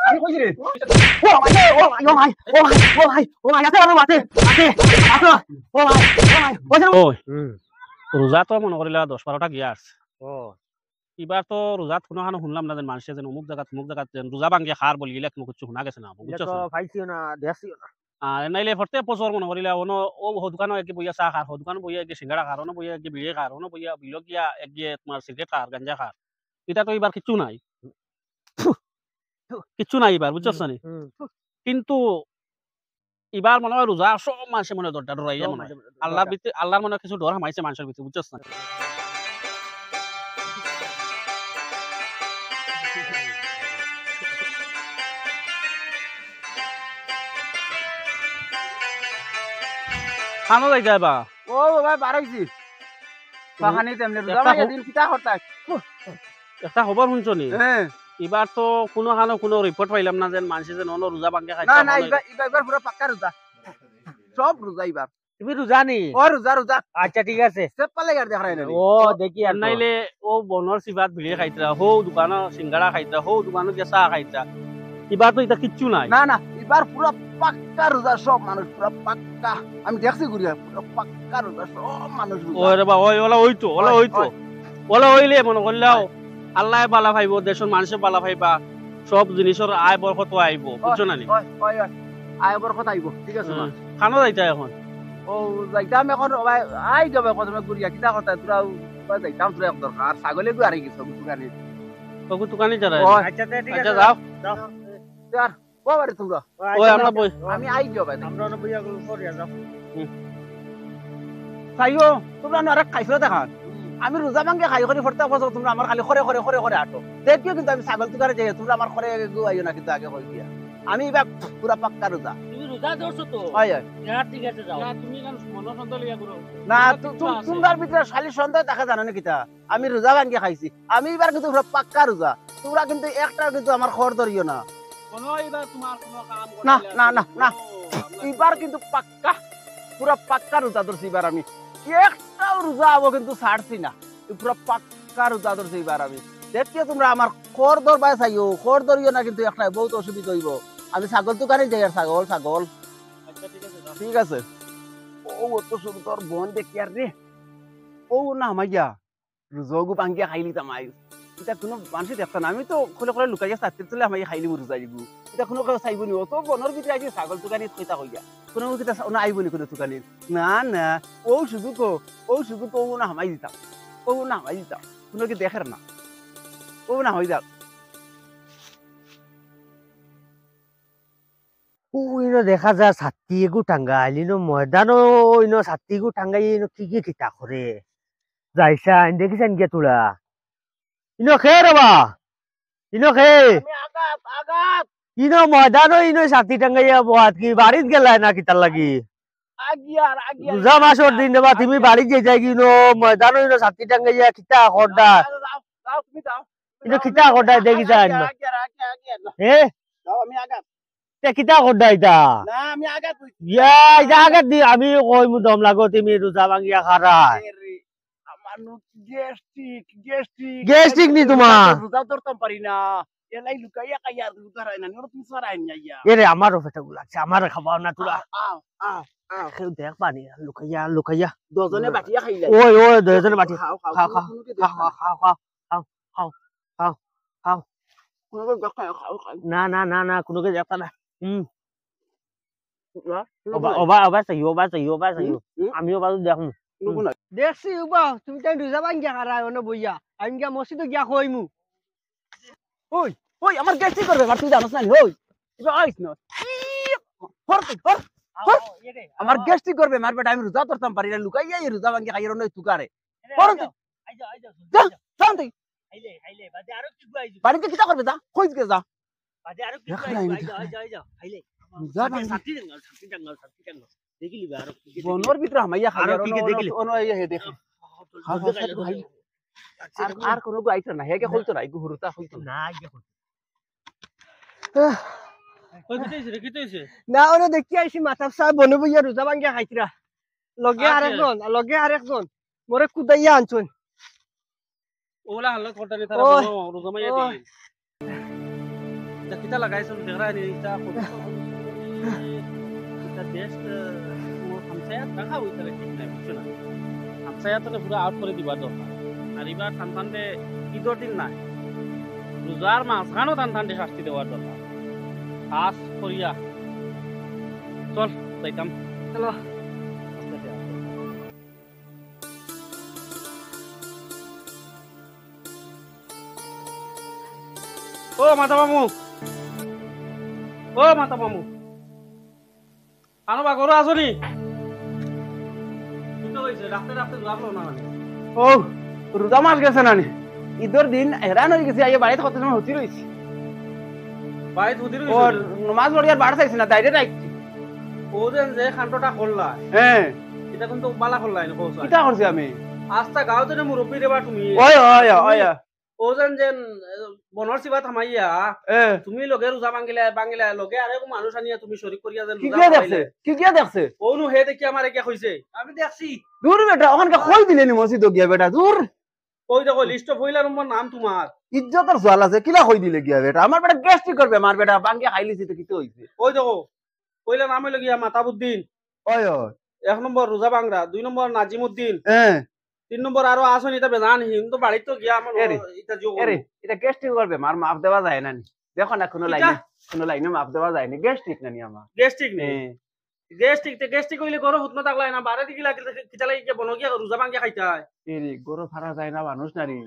আমি কইছি রে ও ভাই ও ভাই ও ভাই ও ভাই ও ভাই ও ভাই আছে আর মাতে আছে আসো ও ভাই ও ভাই ওই রোজা তো মনে করিলা 10-12টা গিয়া আছে এবার তো রোজাত কোনো হানো শুনলাম না যে মানুষে যেন অমুক জায়গাত যেন রোজা ভাঙ্গিয়া খার বলি গেলে কোনো কিছু শোনা গেছে না বুঝছো পাইছিও না দেখছিও না নাইলে প্রত্যেক বছর মনে করিলা অন্য ও দোকানও একগে বইয়া চাহ খার দোকানও বইয়া একগে সিঙ্গাড়া খার অন্য বইয়া একগে বিড়ি খার অন্য বইয়া বিলক গিয়া একগে তোমার সিগারেট খার গাঞ্জা খার এটা তো এবার কিচ্ছু নাই কিচ্ছু নাই এবার বুঝছো নি কিন্তু এবার মনে হয় রোজা সব মানুষের মনে দরটা ডরাইয়া মনে হয় আল্লাহর মনে কিছু ডর হামাইছে মানুষের ভিতরে বুঝছো না খানো যাইতে বা ও ভাই বাড়াইছি পাখানি তেমনে রোজা ভাই দিন কিটা করতা একটা খবর শুনছো নি হ্যাঁ এবার তো কোনো হানো কোনো রিপোর্ট পাইলাম না যে মানুষে যে নন রোজা ভাঙ্গে না না খাইছে এবার পুরো পাক্কা রোজা সব রোজা এবার তুমি রোজা নি ও রোজা রোজা আচ্ছা ঠিক আছে সব পালে গার দেখাই না ও দেখি আর নাইলে ও বনর সিবাত ভিড়ে খাইতরা হো দোকান সিঙ্গাড়া খাইতরা হো দোকান গিয়া চাহ খাইতরা এবার তো এটা কিচ্ছু নাই না না এবার পুরো পাক্কা রোজা সব মানুষ পুরো পাক্কা আমি দেখছি ঘুরিয়া পুরো পাক্কা রোজা সব মানুষ ওই রে বা ওই ওলা হইতো ওলা হইলে মনে করলাও আল্লাহ বালা ভাইব দেশের মানুষে বালা ভাইবা সব জিনিসের আয় বরকত আইব বুঝছো না নি আয় বরকত আইব ঠিক আছে মা খানো যাইতা এখন ও যাইতাম এখন ভাই আই যাবে কত ঘুরিয়া কিটা কথা তোরা যাইতাম তোরা দরকার ছাগলে গু আরে কিছু দোকানে তবু দোকানে যারা আচ্ছা ঠিক আচ্ছা আছে যাও यार ও বাড়ি তোমরা ওই আমরা বই আমি আই যাবে আমরা বইয়া করিয়া যাও খাইও তোমরা না আর খাইছো দেখান আমি রোজা ভাঙ্গে খাই করে ফরতে বছর তোমরা আমার খালি খরে খরে খরে খরে আটো দেখিও কিন্তু আমি ছাগল তুকারে যাই তোমরা আমার খরে গু আইও না কিন্তু আগে কই দিয়া আমি এবার পুরা পাক্কা রোজা তুমি রোজা ধরছো তো হয় হয় হ্যাঁ ঠিক আছে যাও তুমি কেন মনে সন্দেহ লিয়া করো না তোমরার ভিতরে খালি সন্দেহ দেখা জানো না কিতা আমি রোজা ভাঙ্গে খাইছি আমি এবার কিন্তু পুরা পাক্কা রোজা তোমরা কিন্তু একটা কিন্তু আমার খবর ধরিও না কোনো এবার তোমার কোনো কাম না না না না এবার কিন্তু পাক্কা পুরা পাক্কা রোজা ধরছি এবার আমি একটাও রোজা হবো কিন্তু ছাড়ছি না পুরা পাক্কা রোজা ধরছি এবার আমি দেখিও তোমরা আমার খর ধরবাই চাইও খর ধরিও না কিন্তু একটা বহুত অসুবিধা হইব আমি ছাগল দোকানে যাই আর ছাগল ছাগল আচ্ছা ঠিক আছে যাও ঠিক আছে ও অত সুন্দর বন দেখি আর রে ও না মাইয়া রোজাগু পাঙ্গিয়া খাইলি তামাই এটা কোনো মানুষ দেখতা না আমি তো খোলে খোলে লুকাইয়া চাকরি তুলে আমি খাইলি মরে যাইবো এটা কোনো কেউ চাইব নি অত বনের ভিতরে আইছি ছাগল দোকানে কইতা কইয়া কোনো কিটা আইব নি কোনো দোকানে না না ও শুধু তো না হামাই দিতাম ও না হামাই দিতাম কোনো কি দেখার না ও না হই যাক ওইনো দেখা যায় ছাতি এগু টাঙ্গাইল ইনো ময়দানো ইনো ছাতি এগু টাঙ্গাই ইনো কি কিতা করে যাইছা দেখিছেন গে তোরা ইনো খে রবা ইনো খে আমি আগাত আগাত ইনো ময়দানো ইনো ছাতি টাঙ্গাইয়া বহাত কি বাড়িত গেলাই না কিতার লাগি আগিয়ার রোজা মাসর দিন দেবা তুমি বাড়ি যে যাই ইনো ময়দানো ইনো ছাতি টাঙ্গাইয়া কিতা করডা যাও তুমি যাও ইনো কিতা করডা দেখিছেন আগিয়ার হে যাও আমি আগাত তে কিতা করডা এটা না আমি আগাত ইয়া এটা আগে দি আমি কই মু দম লাগো তুমি রোজা ভাঙ্গিয়া খারা আমার গ্যাস্ট্রিক গ্যাস্ট্রিক নি তোমার রোজা ধরতাম পারি না এলাই লুকাইয়া কাইয়া রোজা রাই না ওরা তুমি সরাই না ইয়া এরে আমারও পেটে লাগছে আমার খাবাও না তোরা আও আও আও কেউ দেখ পানি লুকাইয়া লুকাইয়া দজনে বাটিয়া খাইলা ওই ওই দুজনে বাটি খাও খাও খাও খাও খাও খাও খাও খাও খাও খাও কোনো দেখ খাও খাও না না না না কোনো কে দেখতা না ওবা চাইও আমিও বাজু দেখুন দেখছি উবা তুমি তাই রোজা ভাঙ্গিয়া খারা অন্য বইয়া আমি গিয়া মসজিদে গিয়া কইমু ওই ওই আমার গ্যাস্ট্রিক করবে আর তুই জানোস না ওই এবার আইস না আমার গ্যাস্ট্রিক করবে মার বেটা আমি রোজা ধরতাম পারি না লুকাইয়া এই রোজা ভাঙ্গিয়া খাইয়া নয় তুকারে শান্তি বাড়িতে কিটা করবে যা কইস গে যা বনর ভিতরে হামাইয়া খাই আর কি দেখিলি অন এই হে দেখ আর কোন গো আইছ না হেগে কইতো না ইগু হুরতা কইতো না ওই কিতেছে না ওরে দেখি আইছি মাথাব সাহেব বনে বইয়া রোজা ভাঙ্গিয়া খাইতরা লগে আরেকজন মোরে কুদাইয়া আনছুন ওলা হালত করতে নি তারা ওই, বনো রোজা মাইয়া ওই। দিন তা কিতা লাগাইছো দেখরা নি তা এটা বেস্ট হামসায়া দেখা হইতারে ঠিক নাই বুঝছো না হামসায়া তো পুরো আউট করে দিবা দরকার আর এবার টানটানতে ঈদের দিন নাই রোজার মাঝখানেও টানটানতে শাস্তি দেওয়ার দরকার খাস করিয়া চল যাইতাম চলো ও মাতা মামু ও মাতা মামু আনো বা গরু আসনি কিতো হইছে রাতে রাতে যাবলো না মানে ও রোজা মাস গেছে না নি ঈদের দিন হেরান হয়ে গেছে আইয়ে বাড়িতে কত সময় হতি রইছি ভাই দুদিন ও নমাজ পড়ি আর বাড়ি চাইছি না ডাইরেক্ট আইছি ও যে খানটা করলা হ্যাঁ এটা কিন্তু বালা করলাই না কৌশল কিটা করছি আমি আস্তা গাঁওতে না মুরব্বী দেবা তুমি ওই ওই ওই ও যেন বনৰ চিবা থামাইয়া এ তুমি লগে রোজা বাঙ্গিলা বাঙ্গিলা লগে আরে মানুষ আনিয়া তুমি শরীক করিয়া যেন কি কি দেখছে কি কি দেখছে ওনু হে দেখি আমার একে কইছে আমি দেখছি দূর বেটা ওখানকে কই দিলে নি মসজিদ গিয়া বেটা দূর কই দেখো লিস্ট পইলা নম্বর নাম তোমার ইজ্জতের জল আছে কিলা কই দিলে গিয়া বেটা আমার বেটা গ্যাস্ট্রিক করবে আমার বেটা বাঙ্গিয়া খাইলিছি তো কিতে হইছে কই দেখো পইলা নাম হইল গিয়া মাতাবুদ্দিন ওই ওই 1 নম্বর রোজা বাংরা 2 নম্বর নাজিমউদ্দিন হ্যাঁ 3 নম্বর আরো আসন এটা বেজান হিম তো বাড়ি তো গিয়া আমার এরে, এটা যোগ আরে এটা গ্যাস্ট্রিক করবে আমার মাপ দেওয়া যায় না নি দেখো না কোনো লাইনে মাপ দেওয়া যায় না গ্যাস্ট্রিক না নি আমার গেস্টিক নেই হ্যাঁ গেস্টিক হইলে গরো হুতনা থাকলাই না বারে দিকি লাগে কিতা লাগি গিয়া বন গিয়া রোজা বাঙ্গিয়া খাইতাই এরে গরু ফারা যায় না মানুষ নারী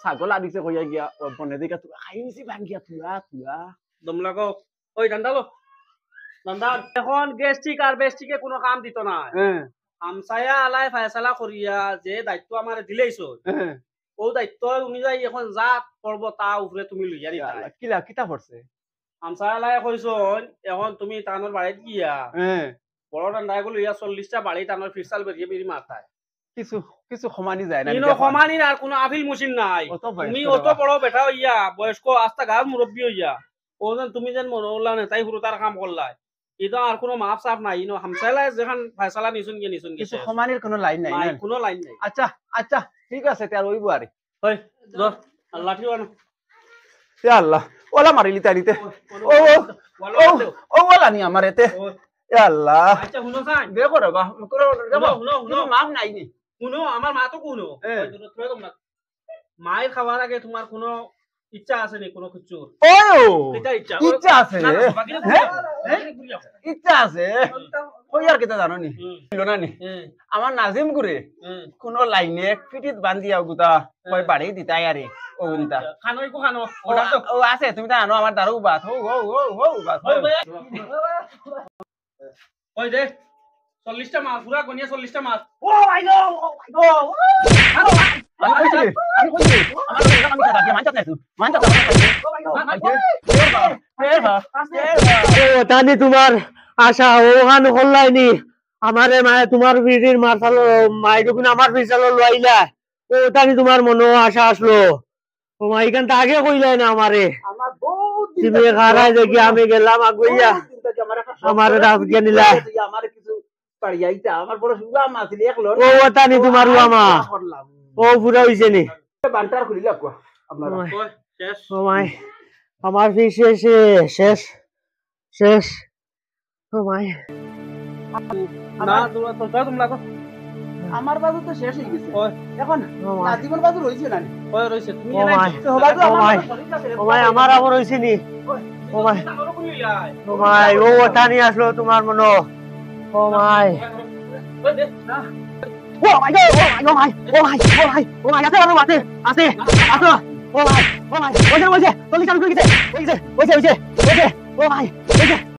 ছাগল আদিছে কইয়া গিয়া বনে দিকে তুই খাইছি বাঙ্গিয়া তুলা তুলা দম লাগো ওই ডান্ডালো ডান্ডা এখন গেস্টিক আর বেস্টিকে কোনো কাম দিত না হ্যাঁ হামসায়া আলাই ফায়সালা করিয়া যে দায়িত্ব আমার দিলেইছো হ্যাঁ ও দায়িত্ব অনুযায়ী এখন যা করবো তা উপরে তুমি লইয়া দিতা কিলা কিতা পড়ছে হামসায়া আলাই কইছো এখন তুমি টানোর বাড়িত গিয়া হ্যাঁ বড় ডান্ডা গুলো ইয়া 40টা বাড়ি টানোর ফিরসাল বেরিয়ে বেরিয়ে মারতায় কিছু কিছু সমানি যায় না ইনো সমানির আর কোনো আফিল মুশিন নাই অত বয়স্ক তুমি বাবা। অত বড় বেটা হইয়া বয়স্ক আস্তা গাঁর মুরব্বী হইয়া ও যেন তুমি যেন মনোলা নেতাই হুরু তার কাম করলাই এটা আর কোনো মাপ সাপ নাই ইনো হামসাইলা যেখান ফায়সালা নিছুন কিছু গেছে সমানির কোনো লাইন নাই নাই না? কোনো লাইন নাই আচ্ছা আচ্ছা ঠিক আছে তার ওইব আরে ওই ধর আল্লাহ ঠিক আনো ইয়া আল্লাহ ওলা মারিলি তারিতে ও ও ও ওলা নি আমার এতে ইয়া আল্লাহ আচ্ছা শুনো সাই দেখো রে বাহ করে দেব শুনো শুনো কোনো মাপ নাই নি শুনো আমার মা তো কোনো মায়ের খাওয়ার আগে তোমার কোনো ইচ্ছা আছে নি কোনো কিছুর ও এটা ইচ্ছা ইচ্ছা আছে না, না, বাকিটা হ্যাঁ? ঘুরিয়া যাও। ইচ্ছা আছে কই আর কেটা জানো নি হুম, ছিল না নি হুম, আমার নাজিম করে হুম। কোনো লাইনে পিটিত বান্ধিয়া গুতা কই বাড়ি দিতাই আরে ও গুনতা খানো একো খানো ও আছে তুমি তো আনো আমার দারু বাত হো হো হো হো বাত ওই দে 40টা মাছ পুরা গনিয়া 40টা মাছ ও মাই গড ও মাই গড আমি কইছি আমার কথা আমি মানতা নাই মানতা ও তানি তোমার আশা ওখানে হল্লাইনি আমারে মায়ে তোমার বিড়ির মারসাল মাই যখন আমার বিশাল লইলা ও তানি তোমার মনে আশা আসলো ও মা এখান থেকে আগে কইলাই না আমারে আমার বহুত তুমি খারাই দেখি আমি গেলাম আগুইয়া আমারে রাত গিয়া নিলা আমার কিছু পাড়িয়াইতা আমার বড় সুগা মাছ এক লট ও তানি তোমার উয়ামা ও পুরা হইছে নি বান্টার খুলিলা কোয়া আপনার ওই শেষ ও মাই আমার শেষ শেষ শেষ ও মাই না তোমরা তো আমার বাজু তো শেষ হয়ে গেছে ওই এখন ও মাই নাজিমের বাজু রইছে না ওই রইছে তুমি ও মাই বাজু ও মাই ও মাই আমার আবার হইছে নি ও মাই ও মাই ও টানি আসলো তোমার মনো ও মাই ও মাই ও মাই ও মাই ও মাই ও মাই আছে আরো আছে আছে আছে ও মাই ওইছে ওইছে চল্লিশ আমি কই গেছে ওইছে ও মাই ওইছে